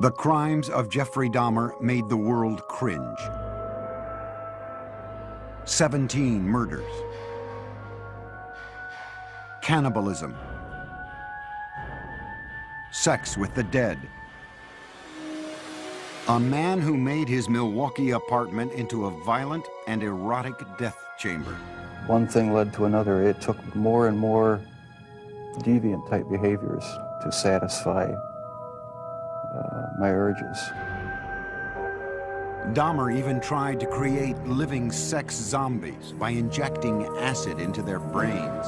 The crimes of Jeffrey Dahmer made the world cringe. 17 murders. Cannibalism. Sex with the dead. A man who made his Milwaukee apartment into a violent and erotic death chamber. One thing led to another. It took more and more deviant type behaviors to satisfy my urges. Dahmer even tried to create living sex zombies by injecting acid into their brains.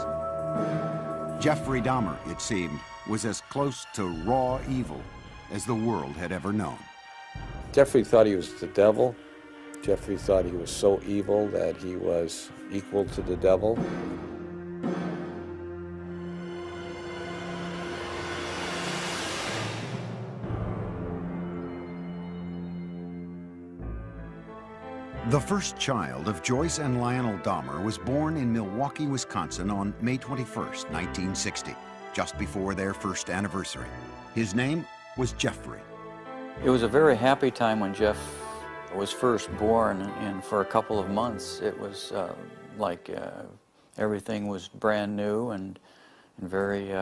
Jeffrey Dahmer, it seemed, was as close to raw evil as the world had ever known. Jeffrey thought he was the devil. Jeffrey thought he was so evil that he was equal to the devil. The first child of Joyce and Lionel Dahmer was born in Milwaukee, Wisconsin on May 21st, 1960, just before their first anniversary. His name was Jeffrey. It was a very happy time when Jeff was first born, and for a couple of months it was like everything was brand new and very,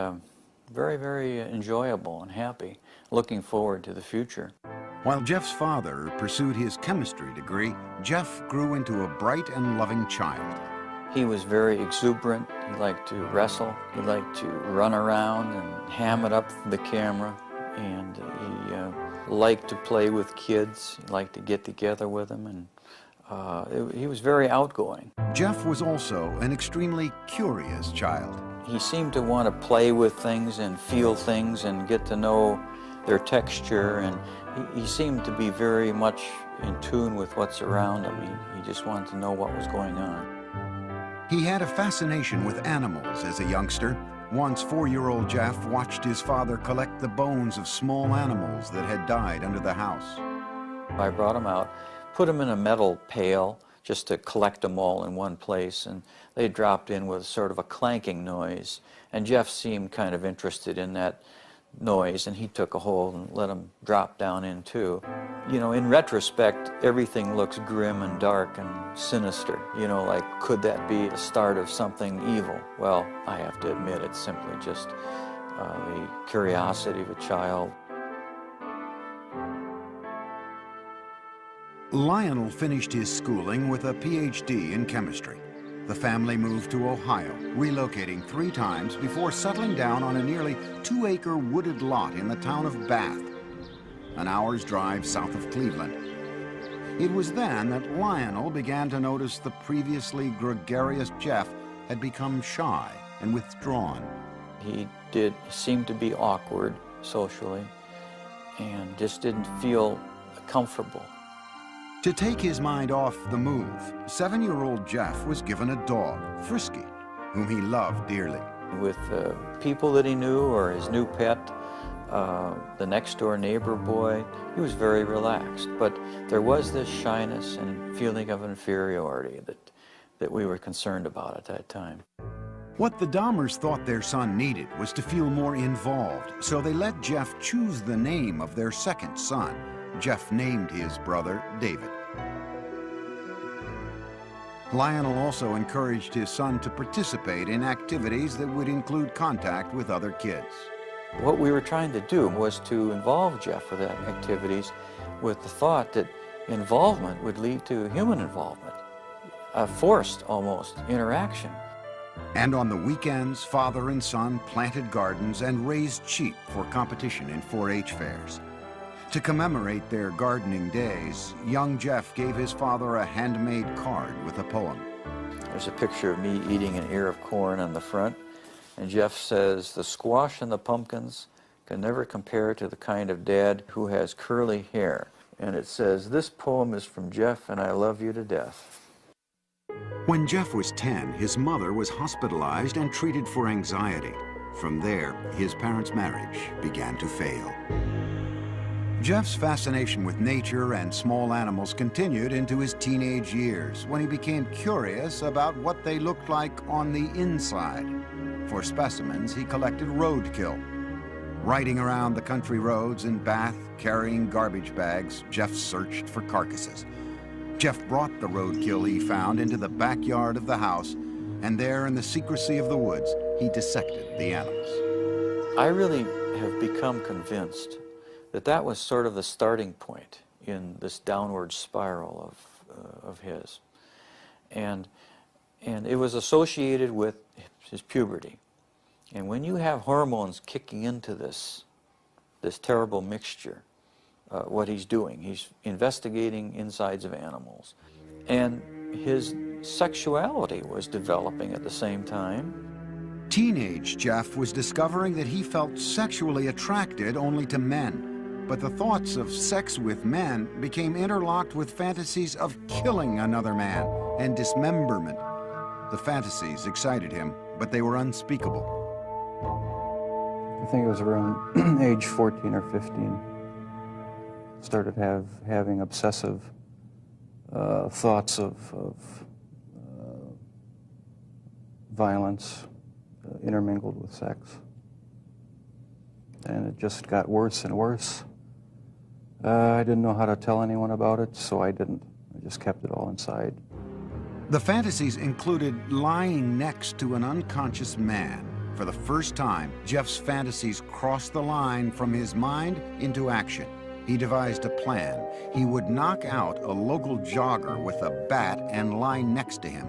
very enjoyable and happy, looking forward to the future. While Jeff's father pursued his chemistry degree, Jeff grew into a bright and loving child. He was very exuberant. He liked to wrestle. He liked to run around and ham it up for the camera. And he liked to play with kids. He liked to get together with them. And he was very outgoing. Jeff was also an extremely curious child. He seemed to want to play with things and feel things and get to know their texture, and he seemed to be very much in tune with what's around him. He just wanted to know what was going on. He had a fascination with animals as a youngster. Once, 4-year-old Jeff watched his father collect the bones of small animals that had died under the house. I brought him out, put him in a metal pail just to collect them all in one place, and they dropped in with sort of a clanking noise, and Jeff seemed kind of interested in that noise, and he took a hold and let them drop down in too. You know, in retrospect, everything looks grim and dark and sinister. You know, like, could that be the start of something evil? Well, I have to admit, it's simply just the curiosity of a child. Lionel finished his schooling with a PhD in chemistry. The family moved to Ohio, relocating 3 times before settling down on a nearly 2-acre wooded lot in the town of Bath, an hour's drive south of Cleveland. It was then that Lionel began to notice the previously gregarious Jeff had become shy and withdrawn. He did seem to be awkward socially and just didn't feel comfortable. To take his mind off the move, 7-year-old Jeff was given a dog, Frisky, whom he loved dearly. With people that he knew or his new pet, the next-door neighbor boy, he was very relaxed. But there was this shyness and feeling of inferiority that we were concerned about at that time. What the Dahmers thought their son needed was to feel more involved, so they let Jeff choose the name of their second son. Jeff named his brother David. Lionel also encouraged his son to participate in activities that would include contact with other kids. What we were trying to do was to involve Jeff with that activities with the thought that involvement would lead to human involvement, a forced, almost, interaction. And on the weekends, father and son planted gardens and raised sheep for competition in 4-H fairs. To commemorate their gardening days, young Jeff gave his father a handmade card with a poem. There's a picture of me eating an ear of corn on the front, and Jeff says, "The squash and the pumpkins can never compare to the kind of dad who has curly hair." And it says, "This poem is from Jeff, and I love you to death." When Jeff was 10, his mother was hospitalized and treated for anxiety. From there, his parents' marriage began to fail. Jeff's fascination with nature and small animals continued into his teenage years, when he became curious about what they looked like on the inside. For specimens, he collected roadkill. Riding around the country roads in Bath, carrying garbage bags, Jeff searched for carcasses. Jeff brought the roadkill he found into the backyard of the house, and there in the secrecy of the woods, he dissected the animals. I really have become convinced that that was sort of the starting point in this downward spiral of his. And it was associated with his puberty. And when you have hormones kicking into this terrible mixture, what he's doing, he's investigating insides of animals. And his sexuality was developing at the same time. Teenage Jeff was discovering that he felt sexually attracted only to men, but the thoughts of sex with men became interlocked with fantasies of killing another man and dismemberment. The fantasies excited him, but they were unspeakable. I think it was around age 14 or 15. Started having obsessive thoughts of violence intermingled with sex. And it just got worse and worse. I didn't know how to tell anyone about it, so I didn't. I just kept it all inside. The fantasies included lying next to an unconscious man. For the first time, Jeff's fantasies crossed the line from his mind into action. He devised a plan. He would knock out a local jogger with a bat and lie next to him.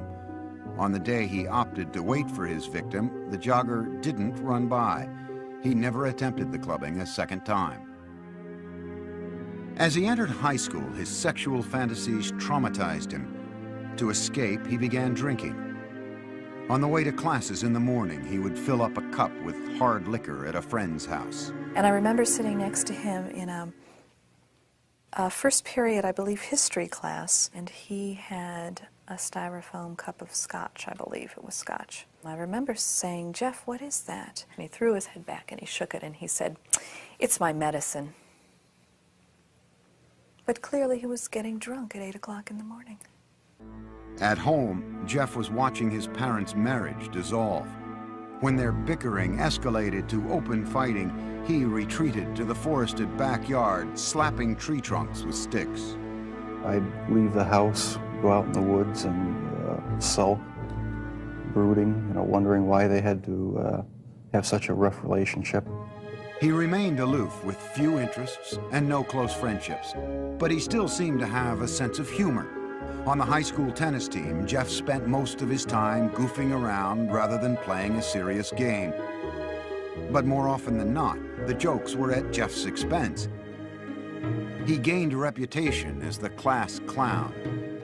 On the day he opted to wait for his victim, the jogger didn't run by. He never attempted the clubbing a second time. As he entered high school, his sexual fantasies traumatized him. To escape, he began drinking. On the way to classes in the morning, he would fill up a cup with hard liquor at a friend's house. And I remember sitting next to him in a first period, I believe, history class, and he had a styrofoam cup of scotch, I believe it was scotch. I remember saying, "Jeff, what is that?" And he threw his head back and he shook it and he said, "It's my medicine." But clearly he was getting drunk at 8 o'clock in the morning. At home, Jeff was watching his parents' marriage dissolve. When their bickering escalated to open fighting, he retreated to the forested backyard, slapping tree trunks with sticks. I'd leave the house, go out in the woods and sulk, brooding, wondering why they had to have such a rough relationship. He remained aloof with few interests and no close friendships, but he still seemed to have a sense of humor. On the high school tennis team, Jeff spent most of his time goofing around rather than playing a serious game. But more often than not, the jokes were at Jeff's expense. He gained a reputation as the class clown.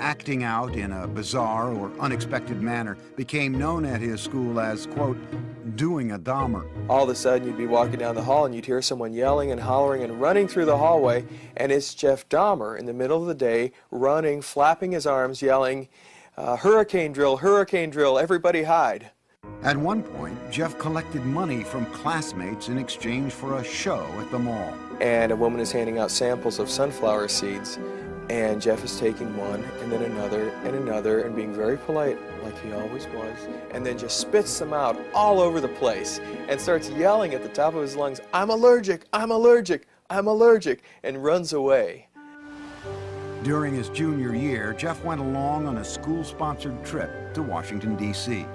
Acting out in a bizarre or unexpected manner became known at his school as, quote, doing a Dahmer. All of a sudden you'd be walking down the hall and you'd hear someone yelling and hollering and running through the hallway, and it's Jeff Dahmer in the middle of the day, running, flapping his arms, yelling, hurricane drill, everybody hide. At one point, Jeff collected money from classmates in exchange for a show at the mall. And a woman is handing out samples of sunflower seeds, and Jeff is taking one and then another and being very polite like he always was, and then just spits them out all over the place and starts yelling at the top of his lungs, "I'm allergic, I'm allergic, I'm allergic," and runs away. During his junior year, Jeff went along on a school-sponsored trip to Washington, D.C.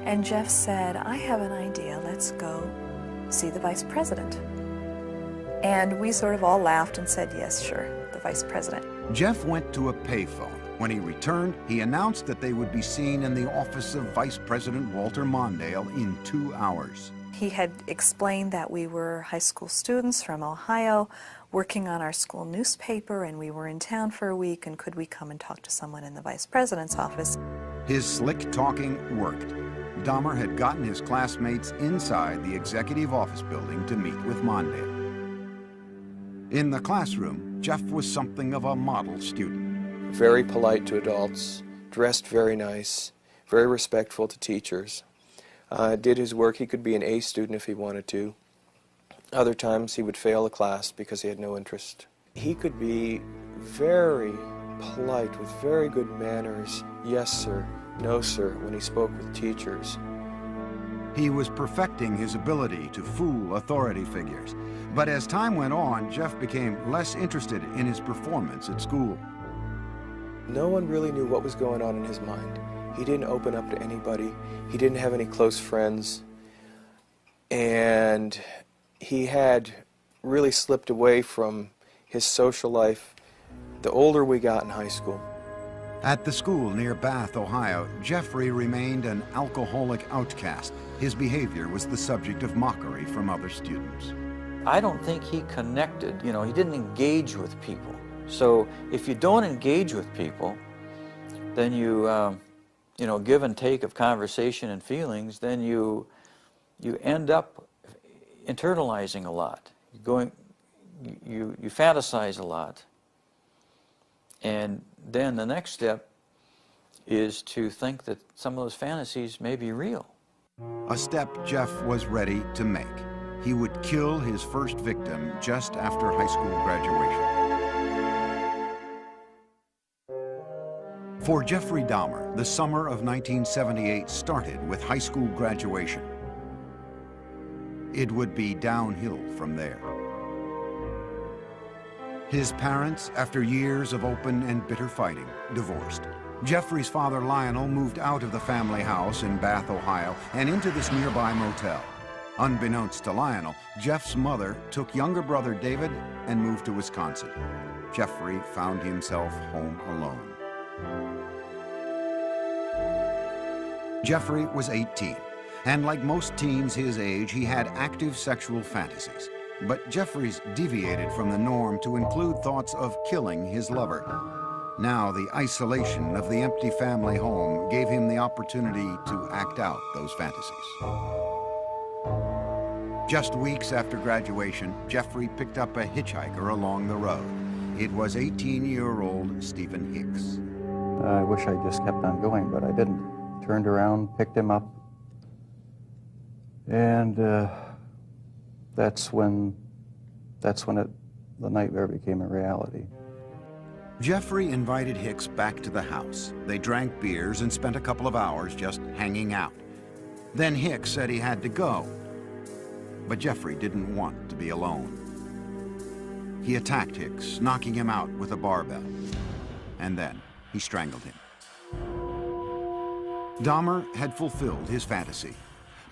And Jeff said, "I have an idea, let's go see the vice president." And we sort of all laughed and said, "Yes, sure, the vice president." Jeff went to a payphone. When he returned, he announced that they would be seen in the office of Vice President Walter Mondale in 2 hours. He had explained that we were high school students from Ohio working on our school newspaper, and we were in town for a week, and could we come and talk to someone in the vice president's office? His slick talking worked. Dahmer had gotten his classmates inside the executive office building to meet with Mondale. In the classroom, Jeff was something of a model student. Very polite to adults, dressed very nice, very respectful to teachers. Did his work. He could be an A student if he wanted to. Other times he would fail a class because he had no interest. He could be very polite with very good manners, yes sir, no sir, when he spoke with teachers. He was perfecting his ability to fool authority figures. But as time went on, Jeff became less interested in his performance at school. No one really knew what was going on in his mind. He didn't open up to anybody. He didn't have any close friends. And he had really slipped away from his social life the older we got in high school. At the school near Bath, Ohio, Jeffrey remained an alcoholic outcast. His behavior was the subject of mockery from other students. I don't think he connected, he didn't engage with people. So if you don't engage with people, then you, give and take of conversation and feelings, then you end up internalizing a lot. You fantasize a lot. And then the next step is to think that some of those fantasies may be real. A step Jeff was ready to make. He would kill his first victim just after high school graduation. For Jeffrey Dahmer, the summer of 1978 started with high school graduation. It would be downhill from there. His parents, after years of open and bitter fighting, divorced. Jeffrey's father, Lionel, moved out of the family house in Bath, Ohio, and into this nearby motel. Unbeknownst to Lionel, Jeff's mother took younger brother David and moved to Wisconsin. Jeffrey found himself home alone. Jeffrey was 18, and like most teens his age, he had active sexual fantasies. But Jeffrey's deviated from the norm to include thoughts of killing his lover. Now the isolation of the empty family home gave him the opportunity to act out those fantasies. Just weeks after graduation, Jeffrey picked up a hitchhiker along the road. It was 18-year-old Stephen Hicks. I wish I just kept on going, but I didn't. Turned around, picked him up, and that's when the nightmare became a reality. Jeffrey invited Hicks back to the house. They drank beers and spent a couple of hours just hanging out. Then Hicks said he had to go, but Jeffrey didn't want to be alone. He attacked Hicks, knocking him out with a barbell, and then he strangled him. Dahmer had fulfilled his fantasy,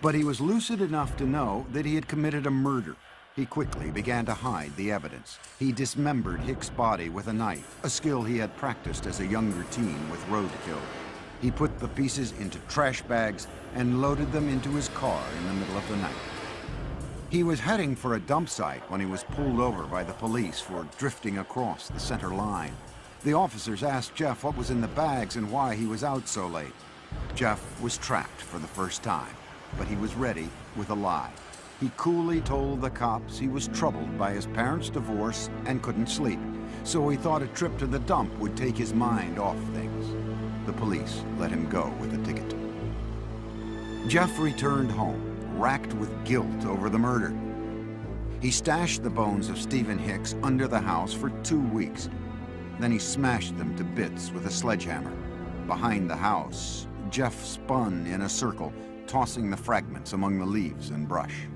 but he was lucid enough to know that he had committed a murder. He quickly began to hide the evidence. He dismembered Hicks' body with a knife, a skill he had practiced as a younger teen with roadkill. He put the pieces into trash bags and loaded them into his car in the middle of the night. He was heading for a dump site when he was pulled over by the police for drifting across the center line. The officers asked Jeff what was in the bags and why he was out so late. Jeff was trapped for the first time, but he was ready with a lie. He coolly told the cops he was troubled by his parents' divorce and couldn't sleep, so he thought a trip to the dump would take his mind off things. The police let him go with a ticket. Jeff returned home, racked with guilt over the murder. He stashed the bones of Stephen Hicks under the house for 2 weeks. Then he smashed them to bits with a sledgehammer. Behind the house, Jeff spun in a circle, tossing the fragments among the leaves and brush.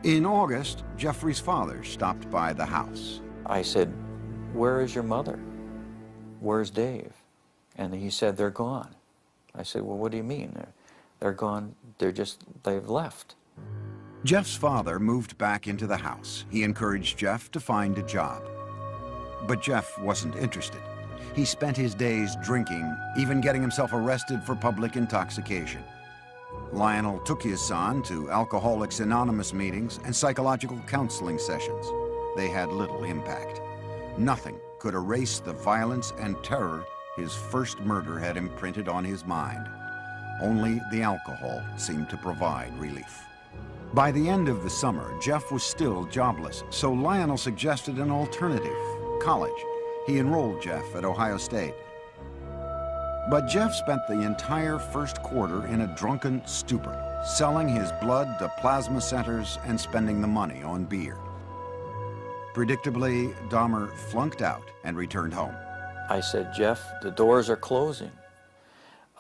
In August, Jeffrey's father stopped by the house. I said, "Where is your mother? Where's Dave?" And he said, "They're gone." I said, "Well, what do you mean? They're gone, they've left." Jeff's father moved back into the house. He encouraged Jeff to find a job. But Jeff wasn't interested. He spent his days drinking, even getting himself arrested for public intoxication. Lionel took his son to Alcoholics Anonymous meetings and psychological counseling sessions. They had little impact. Nothing could erase the violence and terror his first murder had imprinted on his mind. Only the alcohol seemed to provide relief. By the end of the summer, Jeff was still jobless, so Lionel suggested an alternative: college. He enrolled Jeff at Ohio State. But Jeff spent the entire first quarter in a drunken stupor, selling his blood to plasma centers and spending the money on beer. Predictably, Dahmer flunked out and returned home. I said, "Jeff, the doors are closing.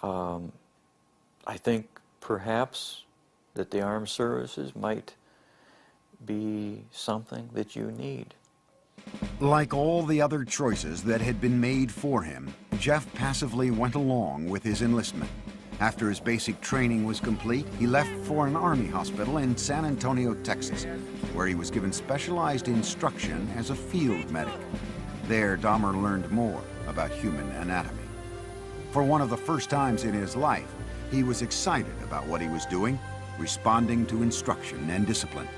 I think perhaps that the armed services might be something that you need. Like all the other choices that had been made for him, Jeff passively went along with his enlistment. After his basic training was complete, he left for an army hospital in San Antonio, Texas, where he was given specialized instruction as a field medic. There, Dahmer learned more about human anatomy. For one of the first times in his life, he was excited about what he was doing, responding to instruction and discipline.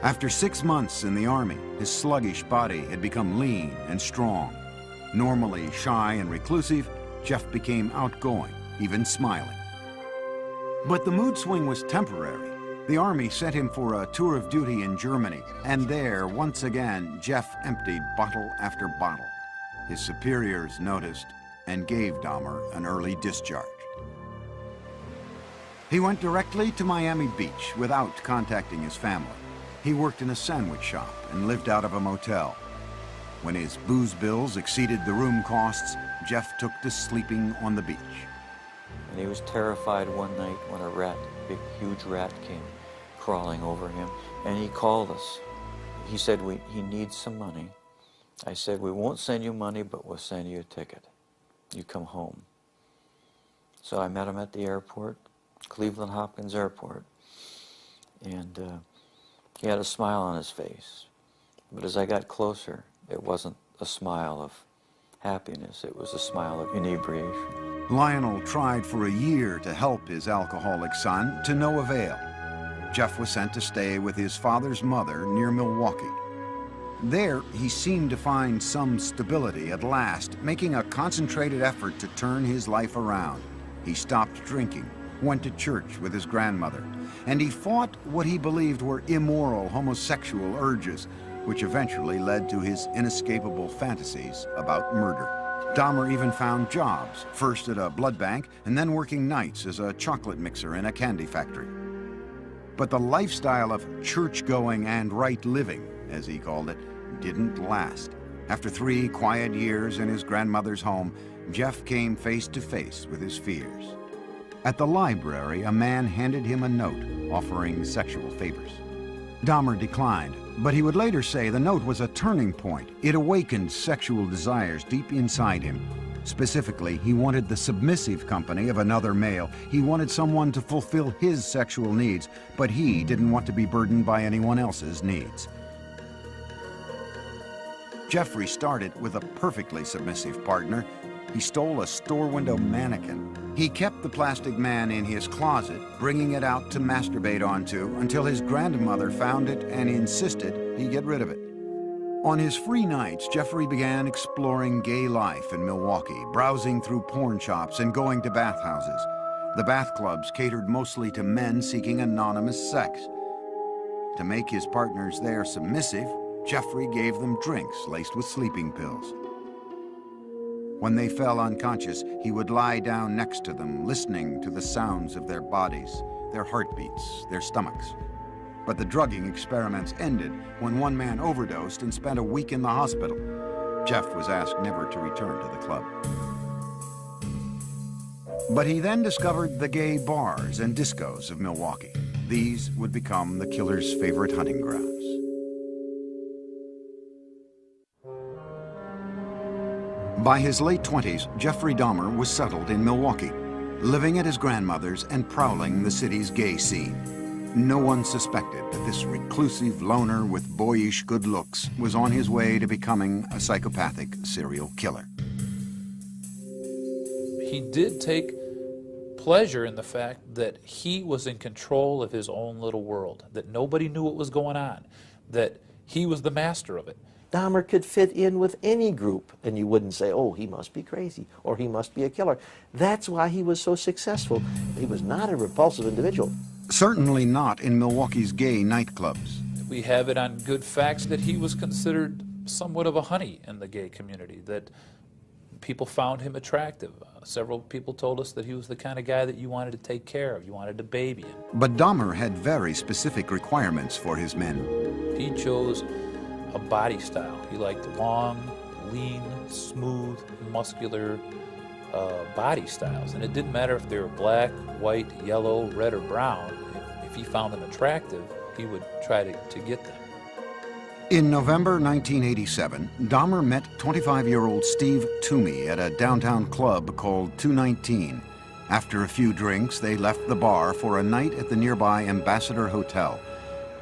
After 6 months in the Army, his sluggish body had become lean and strong. Normally shy and reclusive, Jeff became outgoing, even smiling. But the mood swing was temporary. The Army sent him for a tour of duty in Germany, and there, once again, Jeff emptied bottle after bottle. His superiors noticed and gave Dahmer an early discharge. He went directly to Miami Beach without contacting his family. He worked in a sandwich shop and lived out of a motel. When his booze bills exceeded the room costs, Jeff took to sleeping on the beach. And he was terrified one night when a rat, big, huge rat, came crawling over him, and he called us. He said, he needs some money. I said, we won't send you money, but we'll send you a ticket. You come home. So I met him at the airport, Cleveland Hopkins Airport, and he had a smile on his face. But as I got closer, it wasn't a smile of happiness, it was a smile of inebriation. Lionel tried for a year to help his alcoholic son, to no avail. Jeff was sent to stay with his father's mother near Milwaukee. There, he seemed to find some stability at last, making a concentrated effort to turn his life around. He stopped drinking, went to church with his grandmother, and he fought what he believed were immoral homosexual urges, which eventually led to his inescapable fantasies about murder. Dahmer even found jobs, first at a blood bank and then working nights as a chocolate mixer in a candy factory. But the lifestyle of church-going and right living, as he called it, didn't last. After 3 quiet years in his grandmother's home, Jeff came face to face with his fears. At the library, a man handed him a note offering sexual favors. Dahmer declined, but he would later say the note was a turning point. It awakened sexual desires deep inside him. Specifically, he wanted the submissive company of another male. He wanted someone to fulfill his sexual needs, but he didn't want to be burdened by anyone else's needs. Jeffrey started with a perfectly submissive partner. He stole a store window mannequin. He kept the plastic man in his closet, bringing it out to masturbate onto until his grandmother found it and insisted he get rid of it. On his free nights, Jeffrey began exploring gay life in Milwaukee, browsing through porn shops and going to bathhouses. The bath clubs catered mostly to men seeking anonymous sex. To make his partners there submissive, Jeffrey gave them drinks laced with sleeping pills. When they fell unconscious, he would lie down next to them, listening to the sounds of their bodies, their heartbeats, their stomachs. But the drugging experiments ended when one man overdosed and spent a week in the hospital. Jeff was asked never to return to the club. But he then discovered the gay bars and discos of Milwaukee. These would become the killer's favorite hunting grounds. By his late 20s, Jeffrey Dahmer was settled in Milwaukee, living at his grandmother's and prowling the city's gay scene. No one suspected that this reclusive loner with boyish good looks was on his way to becoming a psychopathic serial killer. He did take pleasure in the fact that he was in control of his own little world, that nobody knew what was going on, that he was the master of it. Dahmer could fit in with any group, and you wouldn't say, oh, he must be crazy, or he must be a killer. That's why he was so successful. He was not a repulsive individual. Certainly not in Milwaukee's gay nightclubs. We have it on good facts that he was considered somewhat of a honey in the gay community, that people found him attractive. Several people told us that he was the kind of guy that you wanted to take care of, you wanted to baby him. But Dahmer had very specific requirements for his men. He chose a body style. He liked long, lean, smooth, muscular body styles, and it didn't matter if they were black, white, yellow, red, or brown. If he found them attractive, he would try to get them. In November 1987, Dahmer met 25-year-old Steve Toomey at a downtown club called 219. After a few drinks, they left the bar for a night at the nearby Ambassador Hotel.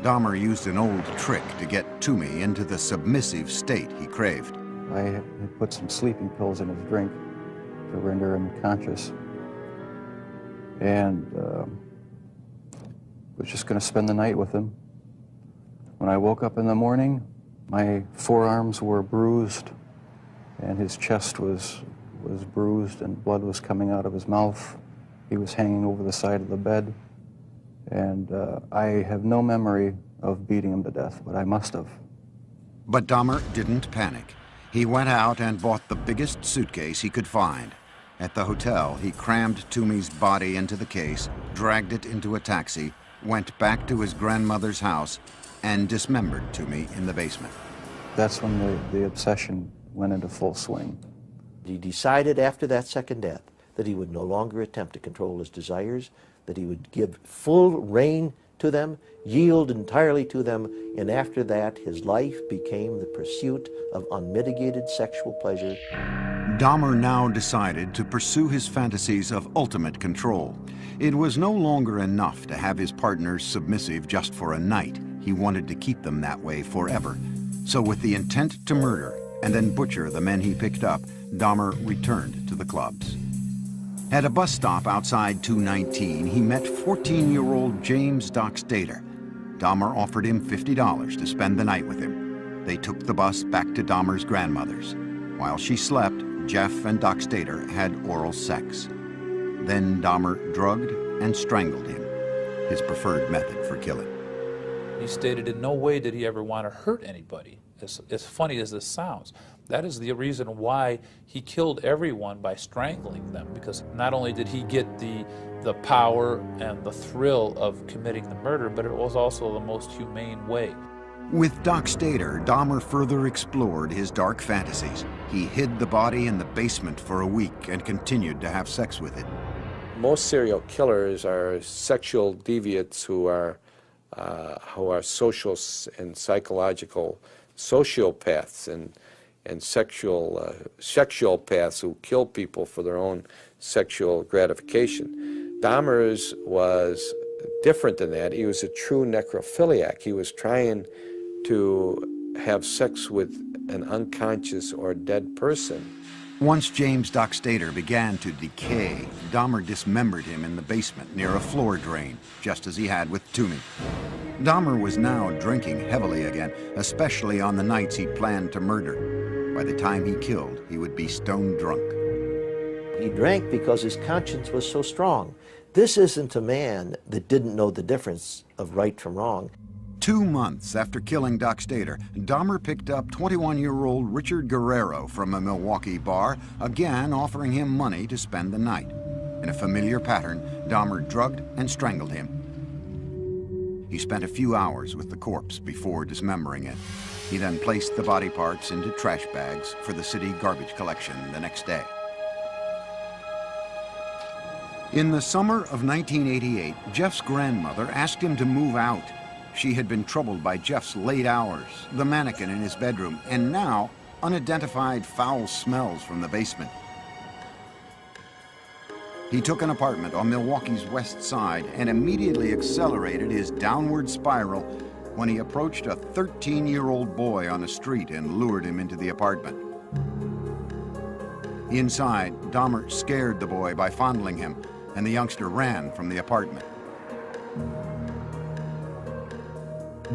Dahmer used an old trick to get Toomey into the submissive state he craved. I had put some sleeping pills in his drink to render him conscious. And was just going to spend the night with him. When I woke up in the morning, my forearms were bruised, and his chest was bruised, and blood was coming out of his mouth. He was hanging over the side of the bed, and I have no memory of beating him to death, but I must have. But Dahmer didn't panic. He went out and bought the biggest suitcase he could find. At the hotel, he crammed Toomey's body into the case, dragged it into a taxi, went back to his grandmother's house, and dismembered Toomey in the basement. That's when the obsession went into full swing. He decided after that second death that he would no longer attempt to control his desires, that he would give full rein to them, yield entirely to them, and after that his life became the pursuit of unmitigated sexual pleasure. Dahmer now decided to pursue his fantasies of ultimate control. It was no longer enough to have his partners submissive just for a night. He wanted to keep them that way forever. So with the intent to murder and then butcher the men he picked up, Dahmer returned to the clubs. At a bus stop outside 219, he met 14-year-old James Dockstader. Dahmer offered him $50 to spend the night with him. They took the bus back to Dahmer's grandmother's. While she slept, Jeff and Dockstader had oral sex. Then Dahmer drugged and strangled him, his preferred method for killing. He stated in no way did he ever want to hurt anybody. As funny as this sounds, that is the reason why he killed everyone by strangling them, because not only did he get the power and the thrill of committing the murder, but it was also the most humane way. With Dockstader, Dahmer further explored his dark fantasies. He hid the body in the basement for a week and continued to have sex with it. Most serial killers are sexual deviants who are social and psychological sociopaths and sexual-paths who kill people for their own sexual gratification. Dahmer's was different than that. He was a true necrophiliac. He was trying to have sex with an unconscious or dead person. Once James Dockstader began to decay, Dahmer dismembered him in the basement near a floor drain, just as he had with Toomey. Dahmer was now drinking heavily again, especially on the nights he planned to murder. By the time he killed, he would be stone drunk. He drank because his conscience was so strong. This isn't a man that didn't know the difference of right from wrong. 2 months after killing Dockstader, Dahmer picked up 21-year-old Richard Guerrero from a Milwaukee bar, again offering him money to spend the night. In a familiar pattern, Dahmer drugged and strangled him. He spent a few hours with the corpse before dismembering it. He then placed the body parts into trash bags for the city garbage collection the next day. In the summer of 1988, Jeff's grandmother asked him to move out. She had been troubled by Jeff's late hours, the mannequin in his bedroom, and now unidentified foul smells from the basement. He took an apartment on Milwaukee's west side and immediately accelerated his downward spiral when he approached a 13-year-old boy on the street and lured him into the apartment. Inside, Dahmer scared the boy by fondling him, and the youngster ran from the apartment.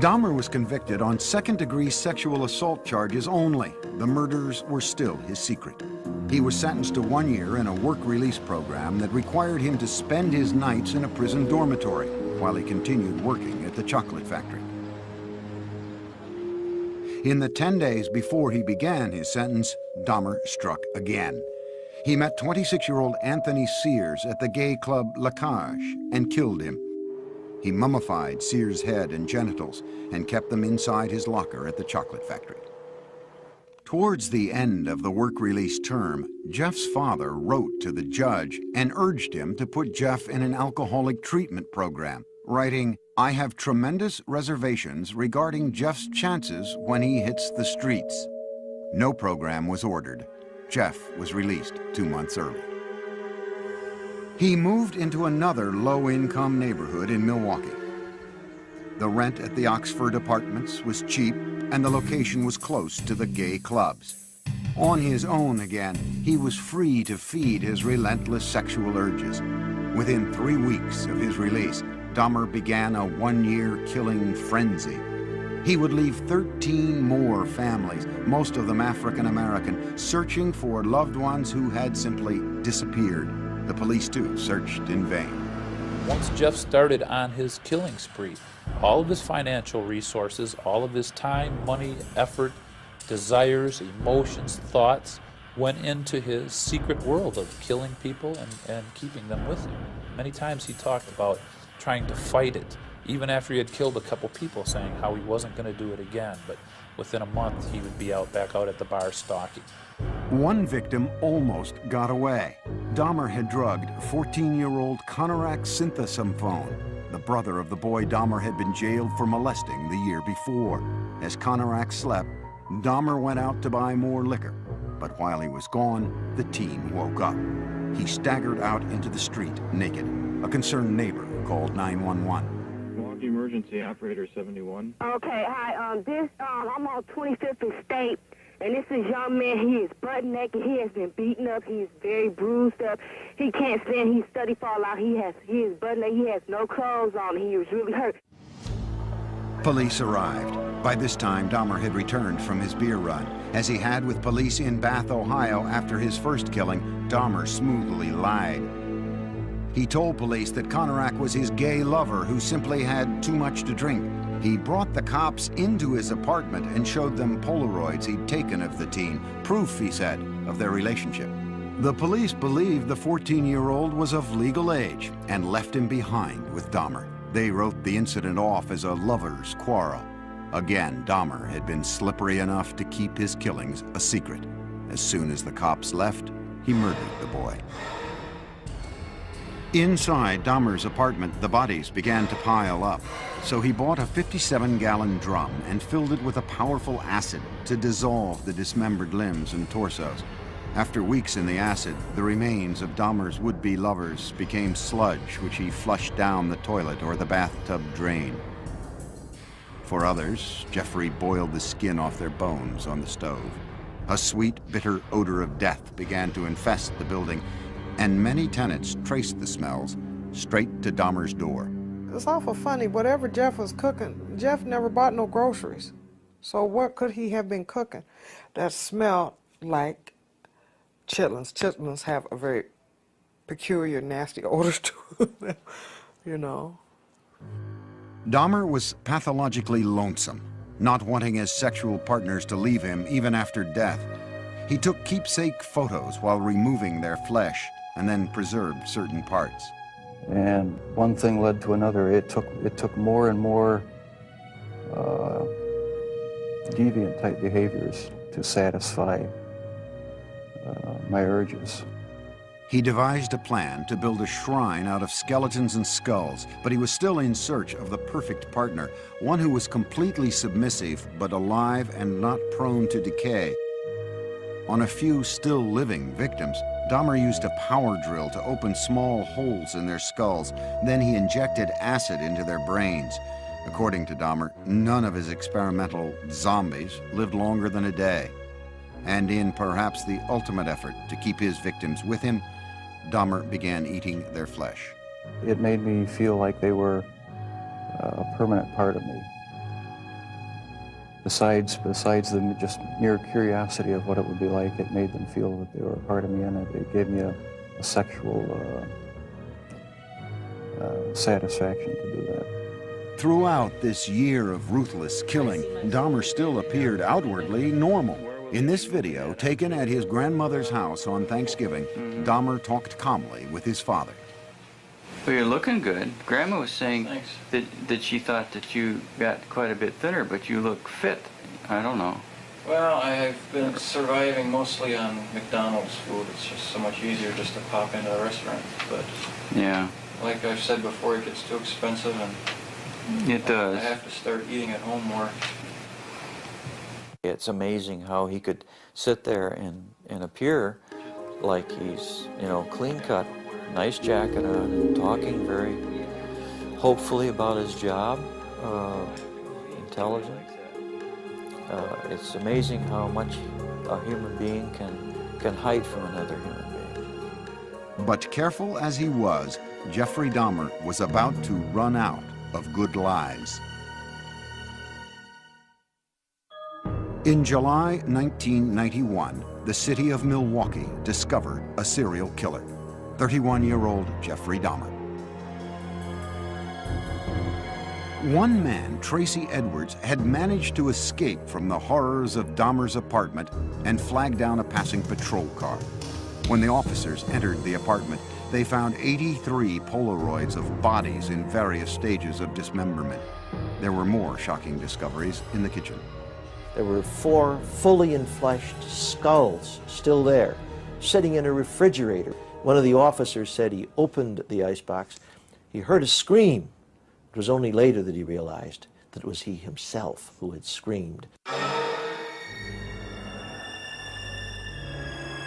Dahmer was convicted on second-degree sexual assault charges only. The murders were still his secret. He was sentenced to 1 year in a work release program that required him to spend his nights in a prison dormitory while he continued working at the chocolate factory. In the 10 days before he began his sentence, Dahmer struck again. He met 26-year-old Anthony Sears at the gay club La Cage and killed him. He mummified Sears' head and genitals and kept them inside his locker at the chocolate factory. Towards the end of the work release term, Jeff's father wrote to the judge and urged him to put Jeff in an alcoholic treatment program, writing, "I have tremendous reservations regarding Jeff's chances when he hits the streets." No program was ordered. Jeff was released 2 months early. He moved into another low-income neighborhood in Milwaukee. The rent at the Oxford Apartments was cheap, and the location was close to the gay clubs. On his own again, he was free to feed his relentless sexual urges. Within 3 weeks of his release, Dahmer began a 1-year killing frenzy. He would leave 13 more families, most of them African American, searching for loved ones who had simply disappeared. The police, too, searched in vain. Once Jeff started on his killing spree, all of his financial resources, all of his time, money, effort, desires, emotions, thoughts went into his secret world of killing people and keeping them with him. Many times he talked about trying to fight it, even after he had killed a couple people, saying how he wasn't going to do it again, but within a month he would be back out at the bar stalking. One victim almost got away. Dahmer had drugged 14-year-old Konorak Synthesomphone, the brother of the boy Dahmer had been jailed for molesting the year before. As Konorak slept, Dahmer went out to buy more liquor. But while he was gone, the teen woke up. He staggered out into the street naked. A concerned neighbor called 911. Milwaukee Emergency Operator 71. Okay, hi. I'm on 25th and State, and this is a young man. He is butt naked. He has been beaten up. He is very bruised up. He can't stand. He's study fall out. He is butt naked. He has no clothes on. He was really hurt. Police arrived. By this time, Dahmer had returned from his beer run. As he had with police in Bath, Ohio after his first killing, Dahmer smoothly lied. He told police that Konorak was his gay lover who simply had too much to drink. He brought the cops into his apartment and showed them Polaroids he'd taken of the teen, proof, he said, of their relationship. The police believed the 14-year-old was of legal age and left him behind with Dahmer. They wrote the incident off as a lover's quarrel. Again, Dahmer had been slippery enough to keep his killings a secret. As soon as the cops left, he murdered the boy. Inside Dahmer's apartment, the bodies began to pile up. So he bought a 57-gallon drum and filled it with a powerful acid to dissolve the dismembered limbs and torsos. After weeks in the acid, the remains of Dahmer's would-be lovers became sludge, which he flushed down the toilet or the bathtub drain. For others, Jeffrey boiled the skin off their bones on the stove. A sweet, bitter odor of death began to infest the building, and many tenants traced the smells straight to Dahmer's door. It's awful funny. Whatever Jeff was cooking, Jeff never bought no groceries. So what could he have been cooking that smelled like chitlins? Chitlins have a very peculiar, nasty odor to them, you know. Dahmer was pathologically lonesome, not wanting his sexual partners to leave him even after death. He took keepsake photos while removing their flesh and then preserved certain parts. And one thing led to another. It took more and more deviant type behaviors to satisfy my urges. He devised a plan to build a shrine out of skeletons and skulls, but he was still in search of the perfect partner, one who was completely submissive but alive and not prone to decay. On a few still living victims, Dahmer used a power drill to open small holes in their skulls. Then he injected acid into their brains. According to Dahmer, none of his experimental zombies lived longer than a day. And in perhaps the ultimate effort to keep his victims with him, Dahmer began eating their flesh. It made me feel like they were a permanent part of me. Besides the just mere curiosity of what it would be like, it made them feel that they were a part of me, and it gave me a sexual satisfaction to do that. Throughout this year of ruthless killing, Dahmer still appeared outwardly normal. In this video, taken at his grandmother's house on Thanksgiving, Dahmer talked calmly with his father. Well, you're looking good. Grandma was saying that she thought that you got quite a bit thinner, but you look fit. I don't know. Well, I've been surviving mostly on McDonald's food. It's just so much easier just to pop into a restaurant. But yeah, like I've said before, it gets too expensive, and it does. I have to start eating at home more. It's amazing how he could sit there and appear like he's, you know, clean cut, nice jacket on, and talking very hopefully about his job, intelligent. It's amazing how much a human being can hide from another human being. But careful as he was, Jeffrey Dahmer was about to run out of good lies. In July 1991, the city of Milwaukee discovered a serial killer, 31-year-old Jeffrey Dahmer. One man, Tracy Edwards, had managed to escape from the horrors of Dahmer's apartment and flag down a passing patrol car. When the officers entered the apartment, they found 83 Polaroids of bodies in various stages of dismemberment. There were more shocking discoveries in the kitchen. There were 4 fully enfleshed skulls still there, sitting in a refrigerator. One of the officers said he opened the icebox. He heard a scream. It was only later that he realized that it was he himself who had screamed.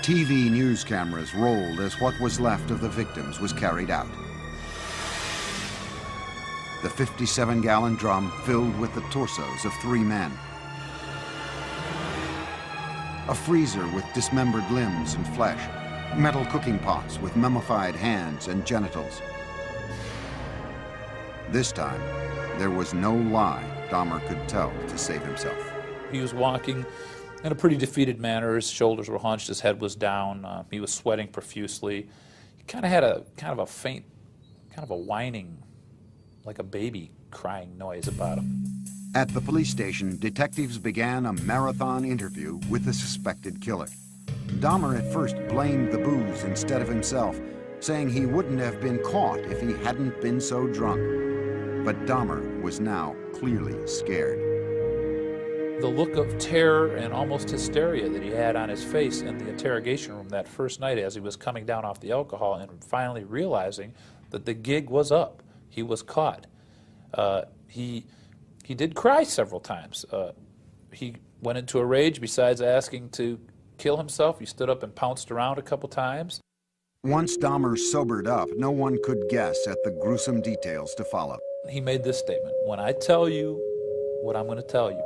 TV news cameras rolled as what was left of the victims was carried out. The 57-gallon drum filled with the torsos of 3 men. A freezer with dismembered limbs and flesh. Metal cooking pots with mummified hands and genitals. This time, there was no lie Dahmer could tell to save himself. He was walking in a pretty defeated manner. His shoulders were hunched, his head was down, he was sweating profusely. He kind of had a faint, kind of a whining, like a baby crying noise about him. At the police station, detectives began a marathon interview with the suspected killer. Dahmer at first blamed the booze instead of himself, saying he wouldn't have been caught if he hadn't been so drunk. But Dahmer was now clearly scared. The look of terror and almost hysteria that he had on his face in the interrogation room that first night as he was coming down off the alcohol and finally realizing that the gig was up. He was caught. He did cry several times. He went into a rage. Besides asking to kill himself, he stood up and pounced around a couple times. Once Dahmer sobered up, no one could guess at the gruesome details to follow. He made this statement: when I tell you what I'm going to tell you,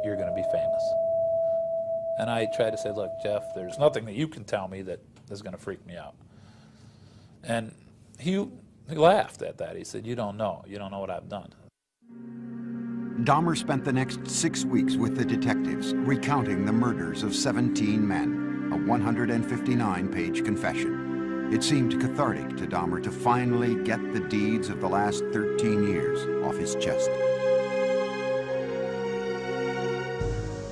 you're going to be famous. And I tried to say, look, Jeff, there's nothing that you can tell me that is going to freak me out. And he laughed at that. He said, you don't know what I've done. Dahmer spent the next 6 weeks with the detectives, recounting the murders of 17 men, a 159-page confession. It seemed cathartic to Dahmer to finally get the deeds of the last 13 years off his chest.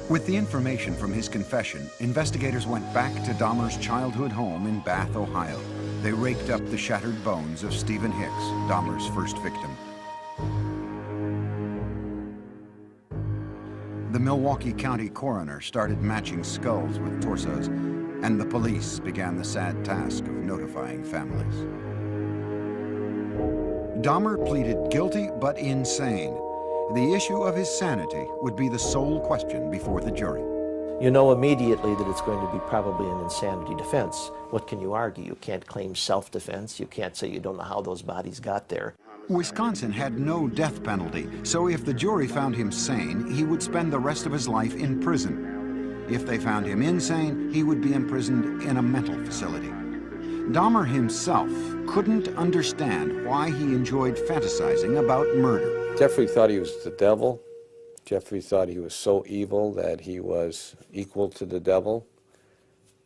With the information from his confession, investigators went back to Dahmer's childhood home in Bath, Ohio. They raked up the shattered bones of Stephen Hicks, Dahmer's first victim. The Milwaukee County coroner started matching skulls with torsos, and the police began the sad task of notifying families. Dahmer pleaded guilty but insane. The issue of his sanity would be the sole question before the jury. You know immediately that it's going to be probably an insanity defense. What can you argue? You can't claim self-defense. You can't say you don't know how those bodies got there. Wisconsin had no death penalty, so if the jury found him sane, he would spend the rest of his life in prison. If they found him insane, he would be imprisoned in a mental facility. Dahmer himself couldn't understand why he enjoyed fantasizing about murder. Jeffrey thought he was the devil. Jeffrey thought he was so evil that he was equal to the devil.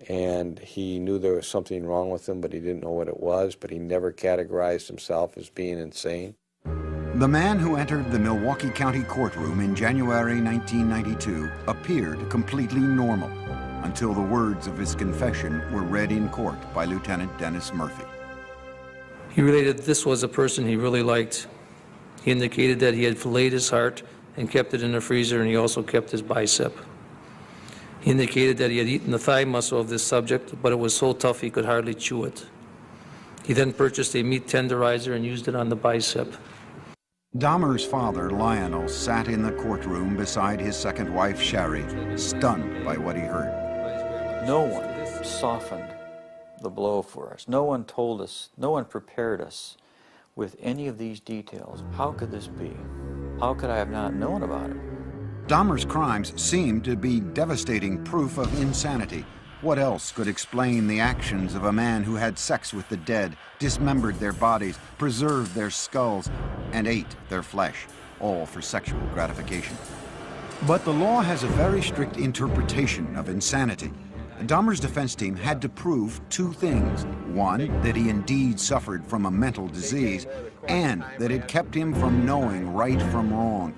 And he knew there was something wrong with him, but he didn't know what it was, but he never categorized himself as being insane. The man who entered the Milwaukee County courtroom in January 1992 appeared completely normal until the words of his confession were read in court by Lieutenant Dennis Murphy. He related this was a person he really liked. He indicated that he had filleted his heart and kept it in the freezer, and he also kept his bicep. He indicated that he had eaten the thigh muscle of this subject, but it was so tough he could hardly chew it. He then purchased a meat tenderizer and used it on the bicep. Dahmer's father, Lionel, sat in the courtroom beside his second wife, Sherry, stunned by what he heard. No one softened the blow for us. No one told us, no one prepared us with any of these details. How could this be? How could I have not known about it? Dahmer's crimes seemed to be devastating proof of insanity. What else could explain the actions of a man who had sex with the dead, dismembered their bodies, preserved their skulls, and ate their flesh, all for sexual gratification? But the law has a very strict interpretation of insanity. Dahmer's defense team had to prove two things. One, that he indeed suffered from a mental disease, and that it kept him from knowing right from wrong.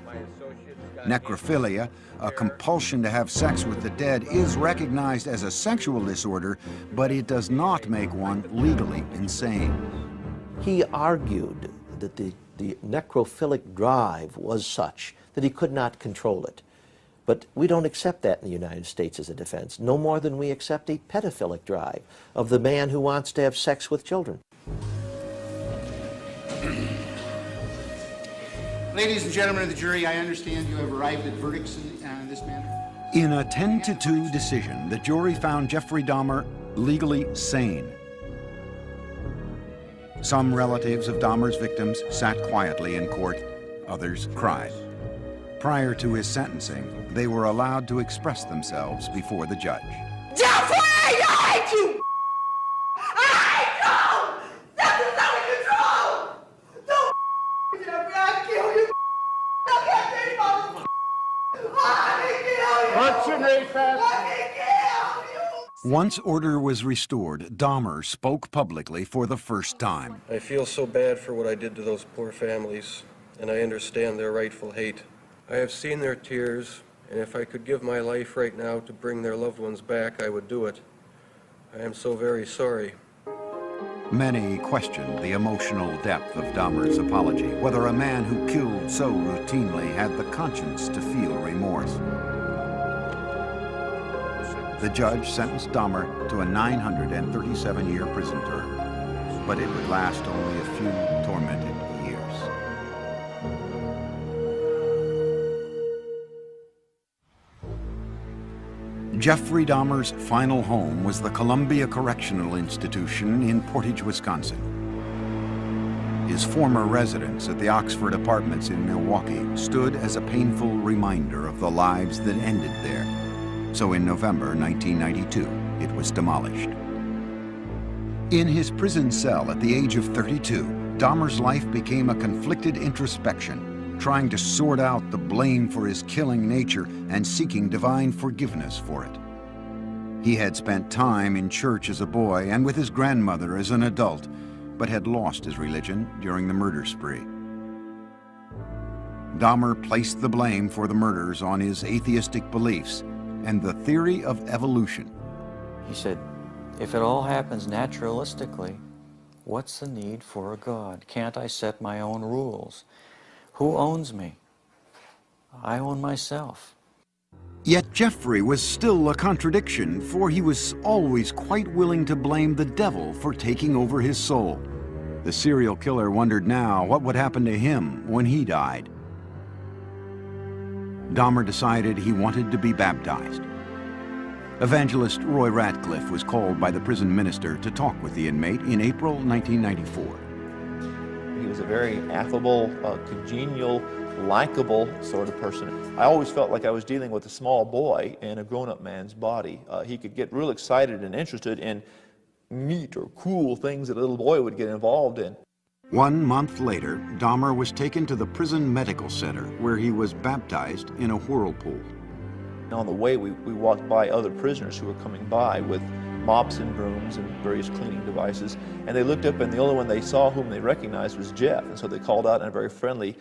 Necrophilia, a compulsion to have sex with the dead, is recognized as a sexual disorder, but it does not make one legally insane. He argued that the necrophilic drive was such that he could not control it. But we don't accept that in the United States as a defense, no more than we accept a pedophilic drive of the man who wants to have sex with children. Ladies and gentlemen of the jury, I understand you have arrived at verdicts in this manner. In a 10-2 decision, the jury found Jeffrey Dahmer legally sane. Some relatives of Dahmer's victims sat quietly in court, others cried. Prior to his sentencing, they were allowed to express themselves before the judge. Jeffrey, I hate you! I hate you! Nothing's under control! Don't Jeffrey, I'll kill you! I'll get you, mother! I kill you! What's your name, fast? I kill you! Once order was restored, Dahmer spoke publicly for the first time. I feel so bad for what I did to those poor families, and I understand their rightful hate. I have seen their tears, and if I could give my life right now to bring their loved ones back, I would do it. I am so very sorry. Many questioned the emotional depth of Dahmer's apology, whether a man who killed so routinely had the conscience to feel remorse. The judge sentenced Dahmer to a 937-year prison term, but it would last only a few tormented years. Jeffrey Dahmer's final home was the Columbia Correctional Institution in Portage, Wisconsin. His former residence at the Oxford Apartments in Milwaukee stood as a painful reminder of the lives that ended there. So in November 1992, it was demolished. In his prison cell at the age of 32, Dahmer's life became a conflicted introspection, trying to sort out the blame for his killing nature and seeking divine forgiveness for it. He had spent time in church as a boy and with his grandmother as an adult, but had lost his religion during the murder spree. Dahmer placed the blame for the murders on his atheistic beliefs and the theory of evolution. He said, if it all happens naturalistically, what's the need for a God? Can't I set my own rules? Who owns me? I own myself. Yet Jeffrey was still a contradiction, for he was always quite willing to blame the devil for taking over his soul. The serial killer wondered now what would happen to him when he died. Dahmer decided he wanted to be baptized. Evangelist Roy Ratcliffe was called by the prison minister to talk with the inmate in April 1994. He was a very affable, congenial, likable sort of person. I always felt like I was dealing with a small boy in a grown-up man's body. He could get real excited and interested in neat or cool things that a little boy would get involved in. 1 month later, Dahmer was taken to the prison medical center, where he was baptized in a whirlpool. On the way, we walked by other prisoners who were coming by with mops and brooms and various cleaning devices, and they looked up, and the only one they saw whom they recognized was Jeff, and so they called out in a very friendly,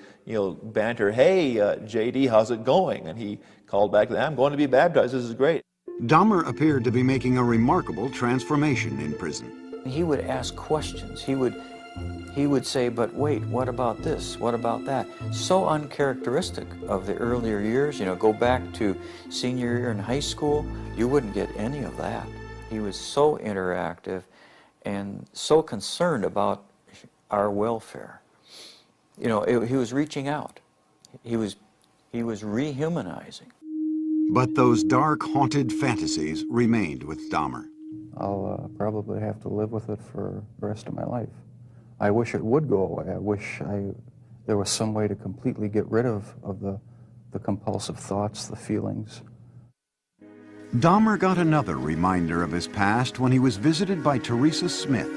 banter, "Hey, JD, how's it going?" And he called back, "I'm going to be baptized, this is great." Dahmer appeared to be making a remarkable transformation in prison. He would ask questions. He he would say, but wait, what about this? What about that? So uncharacteristic of the earlier years. You know, go back to senior year in high school, you wouldn't get any of that. He was so interactive and so concerned about our welfare. You know, he was reaching out. He was rehumanizing. But those dark, haunted fantasies remained with Dahmer. I'll probably have to live with it for the rest of my life. I wish it would go away. I wish there was some way to completely get rid of the compulsive thoughts, the feelings. Dahmer got another reminder of his past when he was visited by Teresa Smith.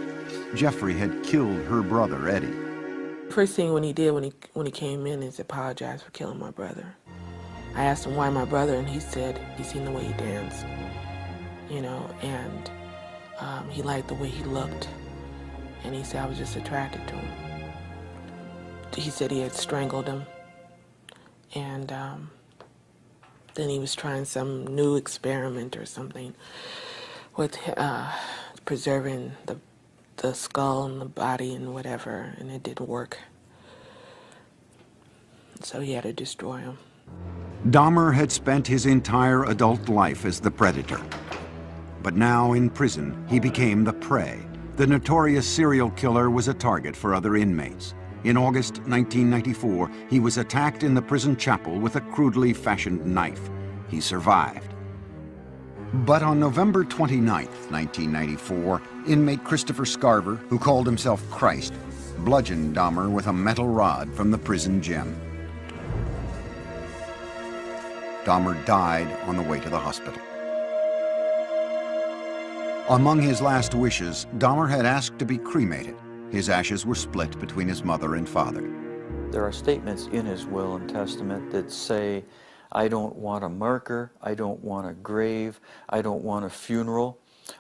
Jeffrey had killed her brother, Eddie. First thing when he did when he came in is apologize for killing my brother. I asked him why my brother, and he said he seen the way he danced, you know, and he liked the way he looked, and he said I was just attracted to him. He said he had strangled him, and then he was trying some new experiment or something with preserving the skull and the body and whatever, and it didn't work. So he had to destroy him. Dahmer had spent his entire adult life as the predator. But now in prison, he became the prey. The notorious serial killer was a target for other inmates. In August 1994, he was attacked in the prison chapel with a crudely fashioned knife. He survived. But on November 29th, 1994, inmate Christopher Scarver, who called himself Christ, bludgeoned Dahmer with a metal rod from the prison gym. Dahmer died on the way to the hospital. Among his last wishes, Dahmer had asked to be cremated. His ashes were split between his mother and father. There are statements in his will and testament that say, I don't want a marker, I don't want a grave, I don't want a funeral,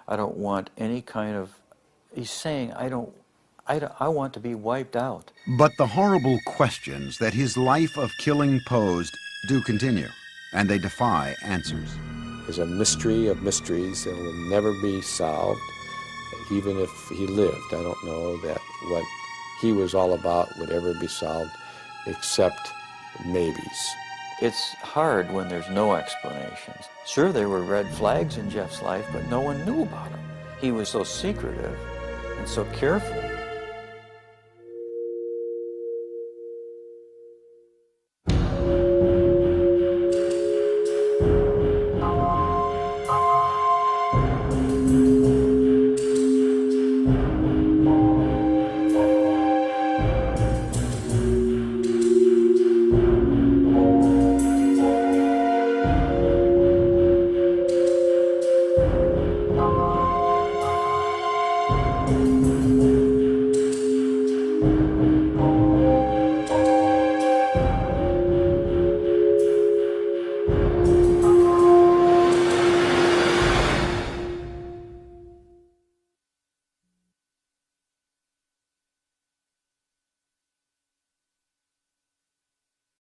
I don't want any kind of... He's saying, I want to be wiped out. But the horrible questions that his life of killing posed do continue, and they defy answers. There's a mystery of mysteries that will never be solved, even if he lived. I don't know that what he was all about would ever be solved, except maybes. It's hard when there's no explanations. Sure, there were red flags in Jeff's life, but no one knew about him. He was so secretive and so careful.